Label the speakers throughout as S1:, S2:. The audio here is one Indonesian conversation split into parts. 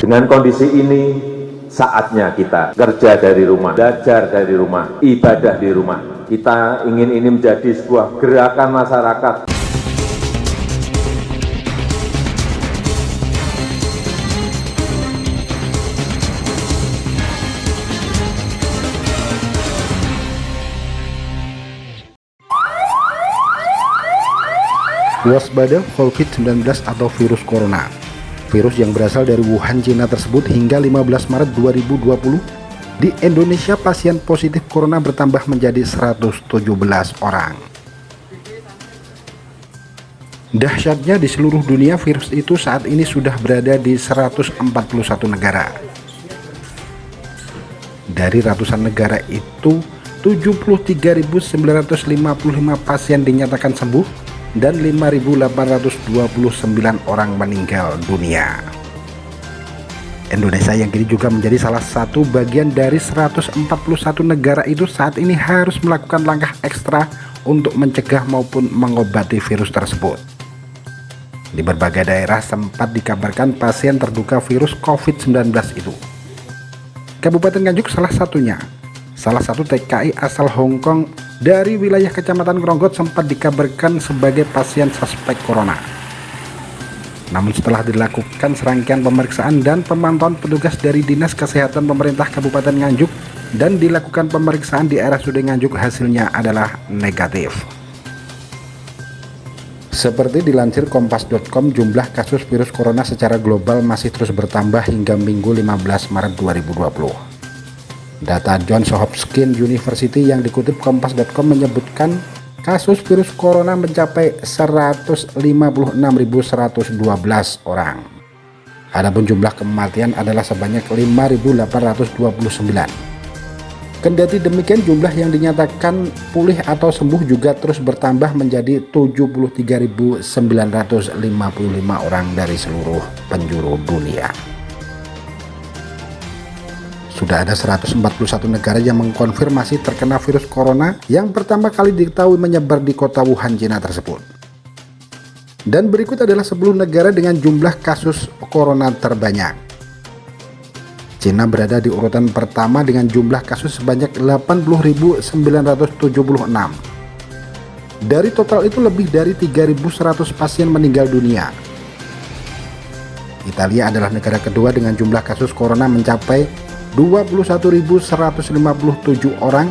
S1: Dengan kondisi ini, saatnya kita kerja dari rumah, belajar dari rumah, ibadah di rumah. Kita ingin ini menjadi sebuah gerakan masyarakat.
S2: Waspada COVID-19 atau virus corona. Virus yang berasal dari Wuhan, Cina tersebut hingga 15 Maret 2020, di Indonesia pasien positif corona bertambah menjadi 117 orang. Dahsyatnya di seluruh dunia virus itu saat ini sudah berada di 141 negara. Dari ratusan negara itu, 73.955 pasien dinyatakan sembuh dan 5.829 orang meninggal dunia. Indonesia yang kini juga menjadi salah satu bagian dari 141 negara itu saat ini harus melakukan langkah ekstra untuk mencegah maupun mengobati virus tersebut. Di berbagai daerah sempat dikabarkan pasien terduga virus COVID-19 itu. Kabupaten Nganjuk salah satunya. Salah satu TKI asal Hong Kong dari wilayah Kecamatan Gronggot sempat dikabarkan sebagai pasien suspek corona. Namun setelah dilakukan serangkaian pemeriksaan dan pemantauan petugas dari Dinas Kesehatan Pemerintah Kabupaten Nganjuk dan dilakukan pemeriksaan di RSUD Nganjuk, hasilnya adalah negatif. Seperti dilansir kompas.com, jumlah kasus virus corona secara global masih terus bertambah hingga Minggu 15 Maret 2020. Data Johns Hopkins University yang dikutip kompas.com menyebutkan kasus virus corona mencapai 156.112 orang. Adapun jumlah kematian adalah sebanyak 5.829. Kendati demikian, jumlah yang dinyatakan pulih atau sembuh juga terus bertambah menjadi 73.955 orang dari seluruh penjuru dunia. Sudah ada 141 negara yang mengkonfirmasi terkena virus corona yang pertama kali diketahui menyebar di kota Wuhan, Cina tersebut. Dan berikut adalah 10 negara dengan jumlah kasus corona terbanyak. Cina berada di urutan pertama dengan jumlah kasus sebanyak 80.976. Dari total itu lebih dari 3.100 pasien meninggal dunia. Italia adalah negara kedua dengan jumlah kasus corona mencapai 21.157 orang.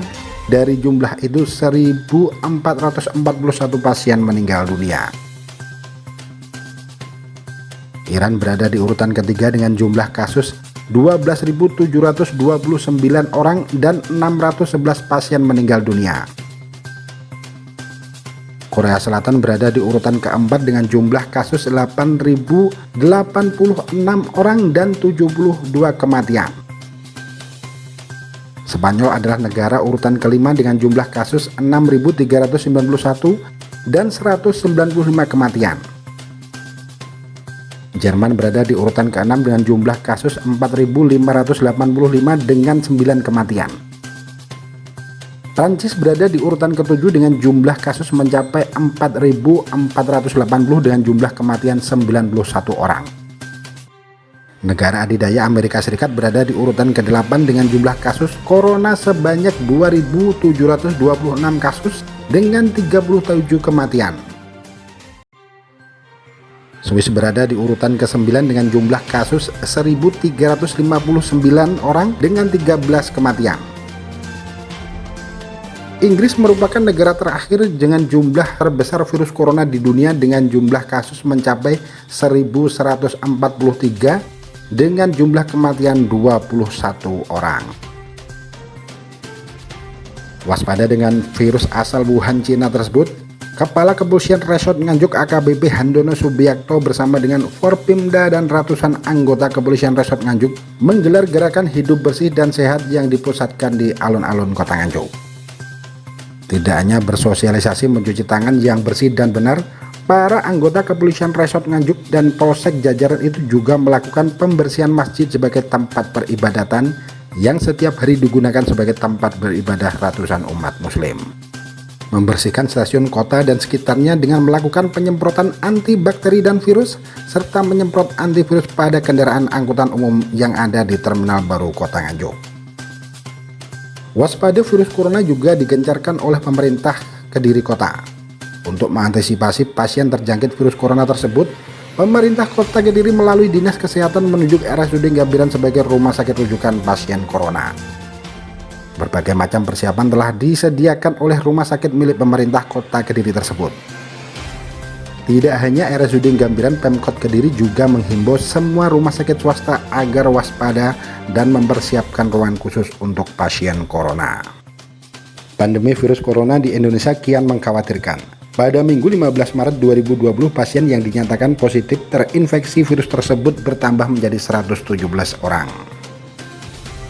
S2: Dari jumlah itu 1.441 pasien meninggal dunia. Iran berada di urutan ketiga dengan jumlah kasus 12.729 orang dan 611 pasien meninggal dunia. Korea Selatan berada di urutan keempat dengan jumlah kasus 8.086 orang dan 72 kematian. Spanyol adalah negara urutan kelima dengan jumlah kasus 6.391 dan 195 kematian. Jerman berada di urutan ke-6 dengan jumlah kasus 4.585 dengan 9 kematian. Prancis berada di urutan ke-7 dengan jumlah kasus mencapai 4.480 dengan jumlah kematian 91 orang. Negara adidaya Amerika Serikat berada di urutan ke-8 dengan jumlah kasus corona sebanyak 2.726 kasus dengan 37 kematian. Swiss berada di urutan ke-9 dengan jumlah kasus 1.359 orang dengan 13 kematian. Inggris merupakan negara terakhir dengan jumlah terbesar virus corona di dunia dengan jumlah kasus mencapai 1.143 dengan jumlah kematian 21 orang. Waspada dengan virus asal Wuhan, Cina tersebut, Kepala Kepolisian Resort Nganjuk AKBP Handono Subiakto bersama dengan Forpimda dan ratusan anggota Kepolisian Resort Nganjuk menggelar gerakan hidup bersih dan sehat yang dipusatkan di alun-alun Kota Nganjuk. Tidak hanya bersosialisasi mencuci tangan yang bersih dan benar, para anggota Kepolisian Resort Nganjuk dan Polsek jajaran itu juga melakukan pembersihan masjid sebagai tempat peribadatan yang setiap hari digunakan sebagai tempat beribadah ratusan umat muslim. membersihkan stasiun kota dan sekitarnya dengan melakukan penyemprotan antibakteri dan virus, serta menyemprot antivirus pada kendaraan angkutan umum yang ada di Terminal Baru Kota Nganjuk. Waspada virus corona juga digencarkan oleh pemerintah Kediri Kota. Untuk mengantisipasi pasien terjangkit virus corona tersebut, pemerintah Kota Kediri melalui Dinas Kesehatan menunjuk RSUD Gambiran sebagai rumah sakit rujukan pasien corona. Berbagai macam persiapan telah disediakan oleh rumah sakit milik pemerintah Kota Kediri tersebut. Tidak hanya RSUD Gambiran, Pemkot Kediri juga menghimbau semua rumah sakit swasta agar waspada dan mempersiapkan ruangan khusus untuk pasien corona. Pandemi virus corona di Indonesia kian mengkhawatirkan. Pada Minggu 15 Maret 2020, pasien yang dinyatakan positif terinfeksi virus tersebut bertambah menjadi 117 orang.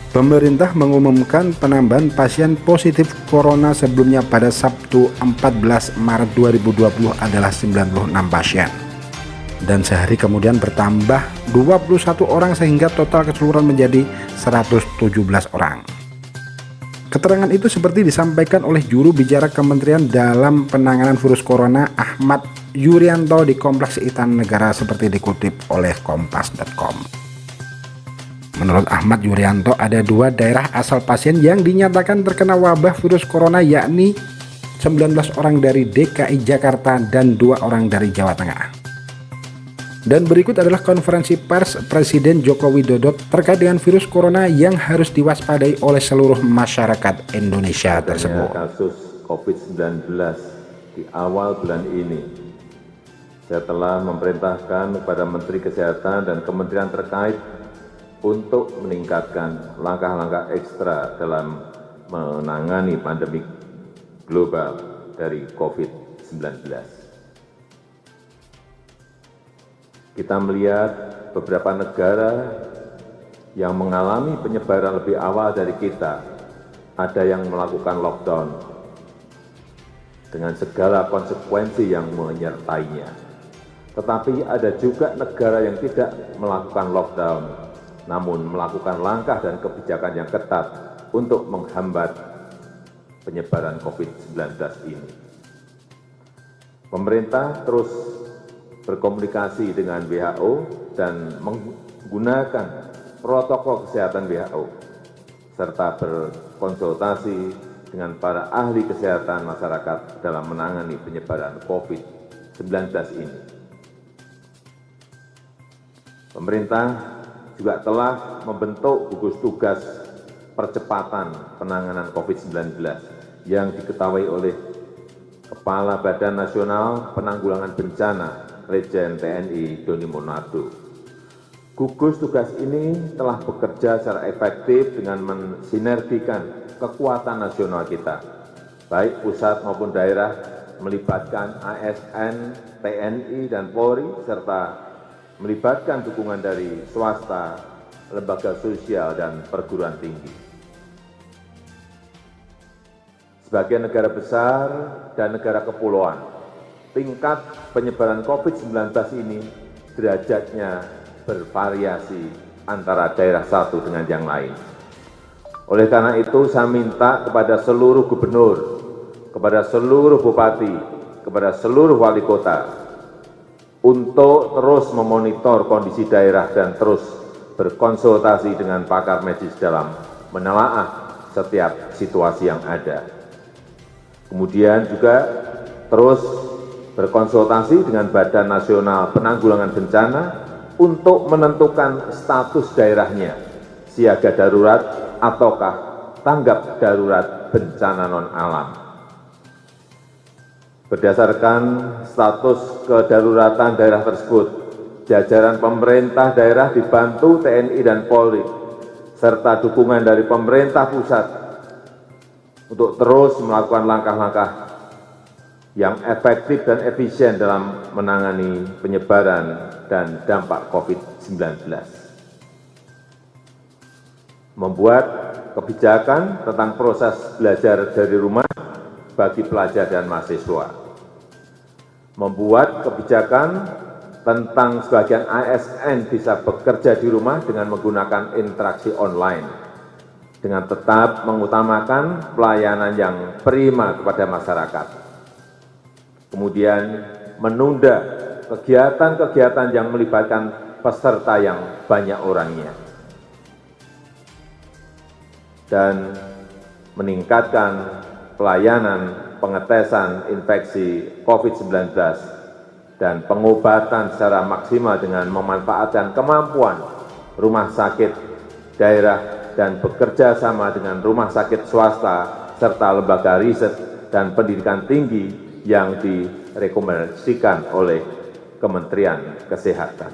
S2: Pemerintah mengumumkan penambahan pasien positif corona sebelumnya pada Sabtu 14 Maret 2020 adalah 96 pasien. Dan sehari kemudian bertambah 21 orang sehingga total keseluruhan menjadi 117 orang. Keterangan itu seperti disampaikan oleh juru bicara Kementerian dalam penanganan virus corona Ahmad Yuryanto di Kompleks Istana Negara seperti dikutip oleh kompas.com. Menurut Ahmad Yuryanto, ada 2 daerah asal pasien yang dinyatakan terkena wabah virus corona, yakni 19 orang dari DKI Jakarta dan 2 orang dari Jawa Tengah. Dan berikut adalah konferensi pers Presiden Joko Widodo terkait dengan virus corona yang harus diwaspadai oleh seluruh masyarakat Indonesia tersebut.
S1: Kasus COVID-19 di awal bulan ini, saya telah memerintahkan kepada Menteri Kesehatan dan Kementerian terkait untuk meningkatkan langkah-langkah ekstra dalam menangani pandemi global dari COVID-19. Kita melihat beberapa negara yang mengalami penyebaran lebih awal dari kita, ada yang melakukan lockdown dengan segala konsekuensi yang menyertainya. Tetapi ada juga negara yang tidak melakukan lockdown, namun melakukan langkah dan kebijakan yang ketat untuk menghambat penyebaran COVID-19 ini. Pemerintah terus berkomunikasi dengan WHO dan menggunakan protokol kesehatan WHO, serta berkonsultasi dengan para ahli kesehatan masyarakat dalam menangani penyebaran COVID-19 ini. Pemerintah juga telah membentuk gugus tugas percepatan penanganan COVID-19 yang diketahui oleh Kepala Badan Nasional Penanggulangan Bencana Legend TNI Doni Monardo. Gugus tugas ini telah bekerja secara efektif dengan mensinergikan kekuatan nasional kita, baik pusat maupun daerah, melibatkan ASN, TNI, dan Polri, serta melibatkan dukungan dari swasta, lembaga sosial, dan perguruan tinggi. Sebagai negara besar dan negara kepulauan, tingkat penyebaran COVID-19 ini derajatnya bervariasi antara daerah satu dengan yang lain. Oleh karena itu, saya minta kepada seluruh gubernur, kepada seluruh bupati, kepada seluruh wali kota, untuk terus memonitor kondisi daerah dan terus berkonsultasi dengan pakar medis dalam menelaah setiap situasi yang ada. Kemudian juga terus berkonsultasi dengan Badan Nasional Penanggulangan Bencana untuk menentukan status daerahnya, siaga darurat ataukah tanggap darurat bencana non-alam. Berdasarkan status kedaruratan daerah tersebut, jajaran pemerintah daerah dibantu TNI dan Polri, serta dukungan dari pemerintah pusat untuk terus melakukan langkah-langkah yang efektif dan efisien dalam menangani penyebaran dan dampak COVID-19. Membuat kebijakan tentang proses belajar dari rumah bagi pelajar dan mahasiswa. Membuat kebijakan tentang sebagian ASN bisa bekerja di rumah dengan menggunakan interaksi online. dengan tetap mengutamakan pelayanan yang prima kepada masyarakat. Kemudian menunda kegiatan-kegiatan yang melibatkan peserta yang banyak orangnya. Dan meningkatkan pelayanan pengetesan infeksi COVID-19 dan pengobatan secara maksimal dengan memanfaatkan kemampuan rumah sakit daerah dan bekerja sama dengan rumah sakit swasta serta lembaga riset dan pendidikan tinggi yang direkomendasikan oleh Kementerian Kesehatan.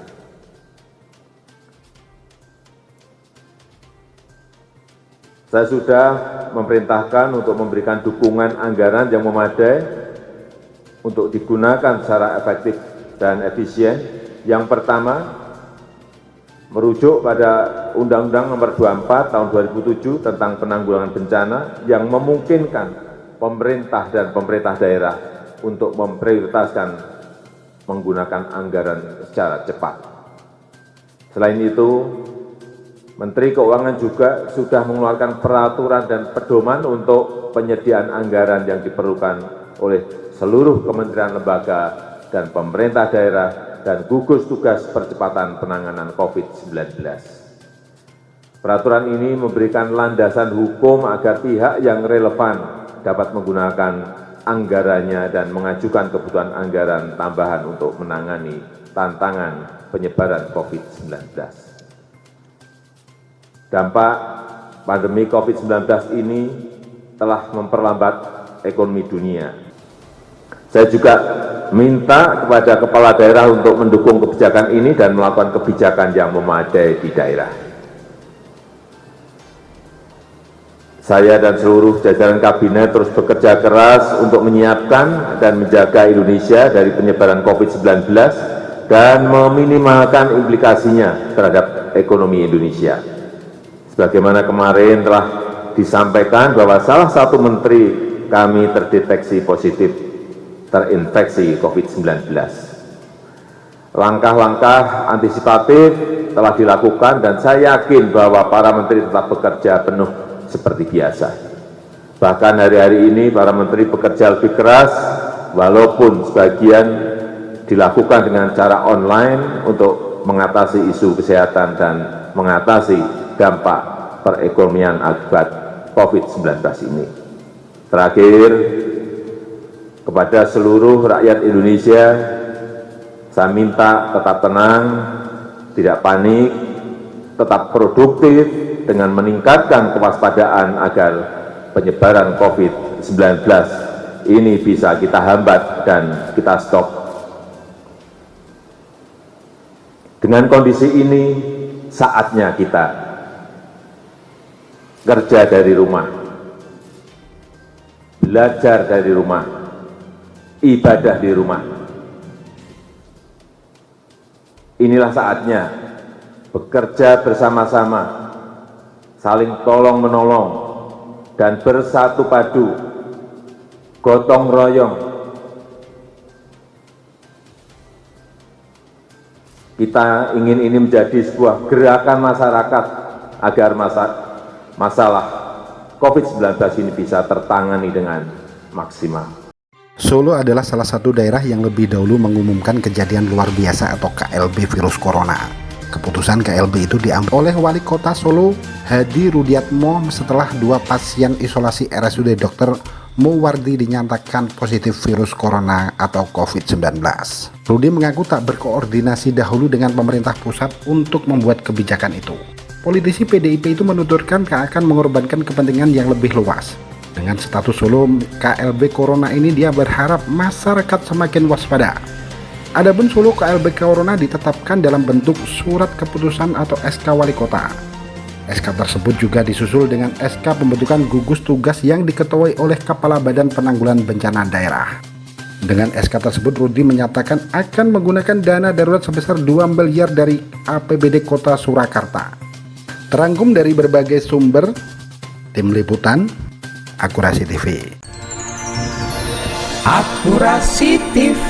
S1: Saya sudah memerintahkan untuk memberikan dukungan anggaran yang memadai untuk digunakan secara efektif dan efisien. Yang pertama, merujuk pada Undang-Undang Nomor 24 Tahun 2007 tentang Penanggulangan Bencana yang memungkinkan pemerintah dan pemerintah daerah untuk memprioritaskan menggunakan anggaran secara cepat. Selain itu, Menteri Keuangan juga sudah mengeluarkan peraturan dan pedoman untuk penyediaan anggaran yang diperlukan oleh seluruh kementerian lembaga dan pemerintah daerah dan gugus tugas percepatan penanganan COVID-19. Peraturan ini memberikan landasan hukum agar pihak yang relevan dapat menggunakan anggarannya dan mengajukan kebutuhan anggaran tambahan untuk menangani tantangan penyebaran COVID-19. Dampak pandemi COVID-19 ini telah memperlambat ekonomi dunia. Saya juga minta kepada kepala daerah untuk mendukung kebijakan ini dan melakukan kebijakan yang memadai di daerah. Saya dan seluruh jajaran kabinet terus bekerja keras untuk menyiapkan dan menjaga Indonesia dari penyebaran COVID-19 dan meminimalkan implikasinya terhadap ekonomi Indonesia. Sebagaimana kemarin telah disampaikan bahwa salah satu menteri kami terdeteksi positif terinfeksi COVID-19. Langkah-langkah antisipatif telah dilakukan dan saya yakin bahwa para menteri tetap bekerja penuh seperti biasa. Bahkan hari-hari ini para menteri bekerja lebih keras walaupun sebagian dilakukan dengan cara online untuk mengatasi isu kesehatan dan mengatasi dampak perekonomian akibat COVID-19 ini. Terakhir, kepada seluruh rakyat Indonesia, saya minta tetap tenang, tidak panik, tetap produktif dengan meningkatkan kewaspadaan agar penyebaran COVID-19 ini bisa kita hambat dan kita stop. Dengan kondisi ini, saatnya kita kerja dari rumah, belajar dari rumah, ibadah di rumah. Inilah saatnya bekerja bersama-sama, saling tolong-menolong, dan bersatu padu, gotong royong. Kita ingin ini menjadi sebuah gerakan masyarakat agar masalah COVID-19 ini bisa tertangani dengan maksimal.
S2: Solo adalah salah satu daerah yang lebih dahulu mengumumkan kejadian luar biasa atau KLB virus corona. Keputusan KLB itu diambil oleh Wali Kota Solo, Hadi Rudiatmo, setelah 2 pasien isolasi RSUD Dr. Muwardi dinyatakan positif virus corona atau COVID-19. Rudi mengaku tak berkoordinasi dahulu dengan pemerintah pusat untuk membuat kebijakan itu. Politisi PDIP itu menuturkan akan mengorbankan kepentingan yang lebih luas. Dengan status Solo KLB Corona ini, dia berharap masyarakat semakin waspada. Adapun Solo KLB Corona ditetapkan dalam bentuk surat keputusan atau SK Wali Kota. SK tersebut juga disusul dengan SK pembentukan gugus tugas yang diketuai oleh Kepala Badan Penanggulangan Bencana Daerah. Dengan SK tersebut, Rudi menyatakan akan menggunakan dana darurat sebesar 2 miliar dari APBD Kota Surakarta. Terangkum dari berbagai sumber, tim liputan Akurasi TV.
S3: Akurasi TV.